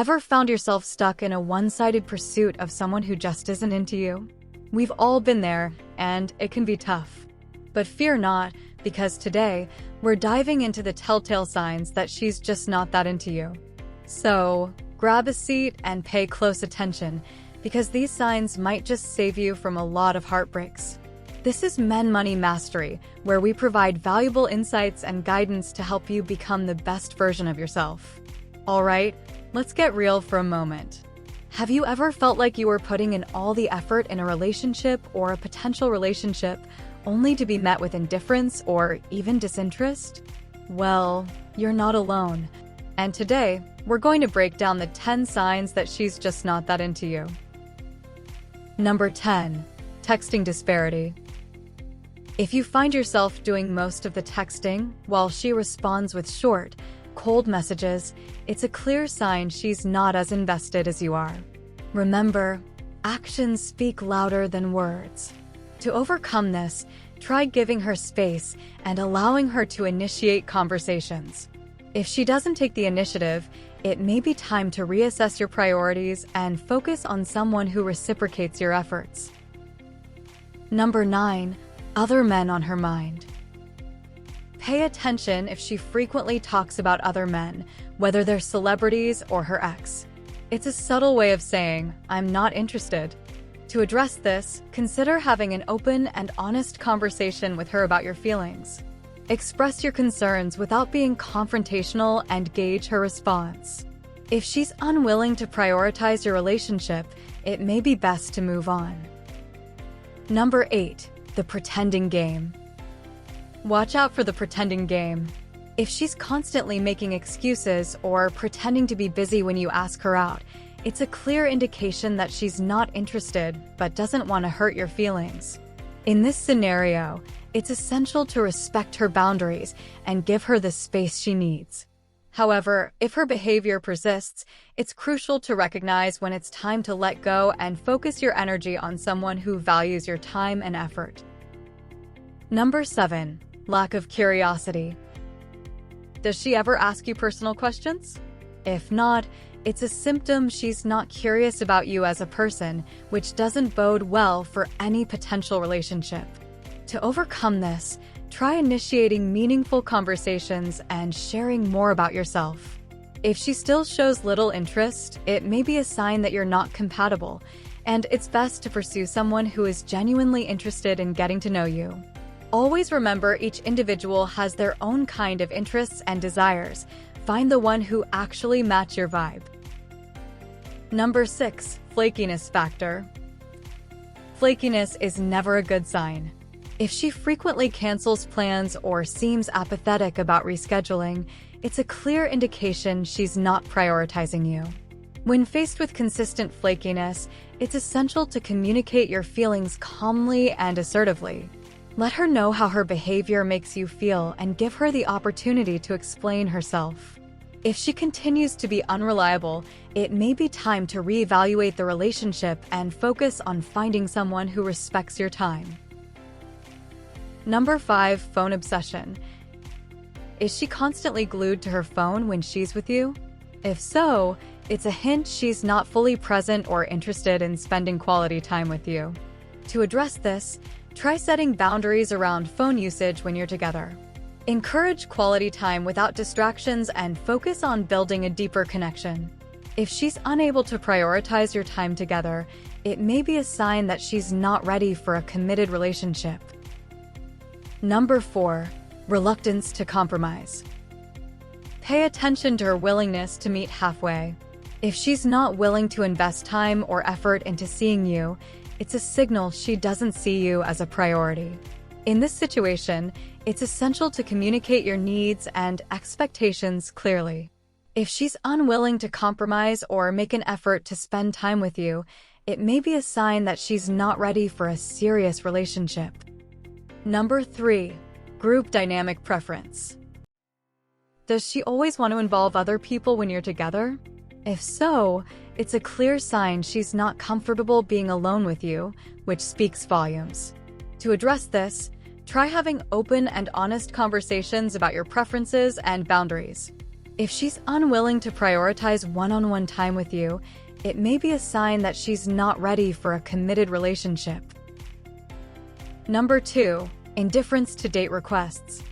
Ever found yourself stuck in a one-sided pursuit of someone who just isn't into you? We've all been there, and it can be tough. But fear not, because today, we're diving into the telltale signs that she's just not that into you. So, grab a seat and pay close attention, because these signs might just save you from a lot of heartbreaks. This is Men Money Mastery, where we provide valuable insights and guidance to help you become the best version of yourself. All right, let's get real for a moment. Have you ever felt like you were putting in all the effort in a relationship or a potential relationship only to be met with indifference or even disinterest? Well, you're not alone. And today, we're going to break down the 10 signs that she's just not that into you. Number 10. Texting disparity. If you find yourself doing most of the texting while she responds with short, cold messages, it's a clear sign she's not as invested as you are. Remember, actions speak louder than words. To overcome this, try giving her space and allowing her to initiate conversations. If she doesn't take the initiative, it may be time to reassess your priorities and focus on someone who reciprocates your efforts. Number 9. Other men on her mind. Pay attention if she frequently talks about other men, whether they're celebrities or her ex. It's a subtle way of saying, "I'm not interested." To address this, consider having an open and honest conversation with her about your feelings. Express your concerns without being confrontational and gauge her response. If she's unwilling to prioritize your relationship, it may be best to move on. Number 8. The pretending game. Watch out for the pretending game. If she's constantly making excuses or pretending to be busy when you ask her out, it's a clear indication that she's not interested but doesn't want to hurt your feelings. In this scenario, it's essential to respect her boundaries and give her the space she needs. However, if her behavior persists, it's crucial to recognize when it's time to let go and focus your energy on someone who values your time and effort. Number 7. Lack of curiosity. Does she ever ask you personal questions? If not, it's a symptom she's not curious about you as a person, which doesn't bode well for any potential relationship. To overcome this, try initiating meaningful conversations and sharing more about yourself. If she still shows little interest, it may be a sign that you're not compatible, and it's best to pursue someone who is genuinely interested in getting to know you. Always remember, each individual has their own kind of interests and desires. Find the one who actually matches your vibe. Number 6. Flakiness factor. Flakiness is never a good sign. If she frequently cancels plans or seems apathetic about rescheduling, it's a clear indication she's not prioritizing you. When faced with consistent flakiness, it's essential to communicate your feelings calmly and assertively. Let her know how her behavior makes you feel and give her the opportunity to explain herself. If she continues to be unreliable, it may be time to reevaluate the relationship and focus on finding someone who respects your time. Number 5. Phone obsession. Is she constantly glued to her phone when she's with you? If so, it's a hint she's not fully present or interested in spending quality time with you. To address this, try setting boundaries around phone usage when you're together. Encourage quality time without distractions and focus on building a deeper connection. If she's unable to prioritize your time together, it may be a sign that she's not ready for a committed relationship. Number 4. Reluctance to compromise. Pay attention to her willingness to meet halfway. If she's not willing to invest time or effort into seeing you, it's a signal she doesn't see you as a priority. In this situation, it's essential to communicate your needs and expectations clearly. If she's unwilling to compromise or make an effort to spend time with you, it may be a sign that she's not ready for a serious relationship. Number 3. Group dynamic preference. Does she always want to involve other people when you're together? If so, it's a clear sign she's not comfortable being alone with you, which speaks volumes. To address this, try having open and honest conversations about your preferences and boundaries. If she's unwilling to prioritize one-on-one time with you, it may be a sign that she's not ready for a committed relationship. Number 2. Indifference to date requests.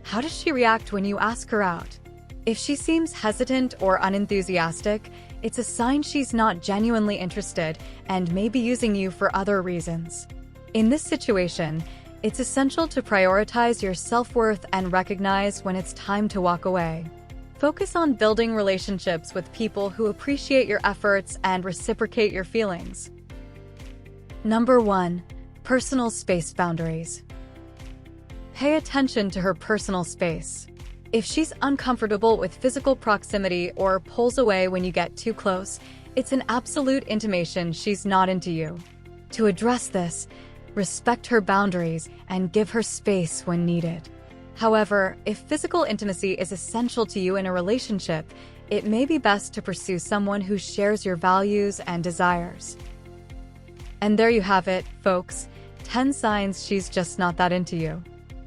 How does she react when you ask her out? If she seems hesitant or unenthusiastic, it's a sign she's not genuinely interested and may be using you for other reasons. In this situation, it's essential to prioritize your self-worth and recognize when it's time to walk away. Focus on building relationships with people who appreciate your efforts and reciprocate your feelings. Number 1. Personal space boundaries. Pay attention to her personal space. If she's uncomfortable with physical proximity or pulls away when you get too close, it's an absolute intimation she's not into you. To address this, respect her boundaries and give her space when needed. However, if physical intimacy is essential to you in a relationship, it may be best to pursue someone who shares your values and desires. And there you have it, folks. 10 signs she's just not that into you.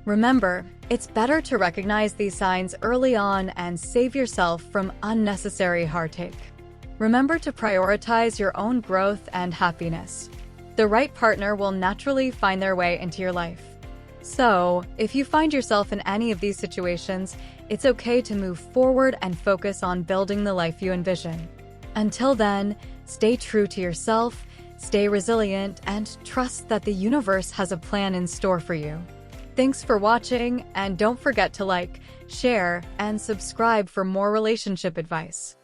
Remember, it's better to recognize these signs early on and save yourself from unnecessary heartache. Remember to prioritize your own growth and happiness. The right partner will naturally find their way into your life. So, if you find yourself in any of these situations, it's okay to move forward and focus on building the life you envision. Until then, stay true to yourself, stay resilient, and trust that the universe has a plan in store for you. Thanks for watching, and don't forget to like, share, and subscribe for more relationship advice.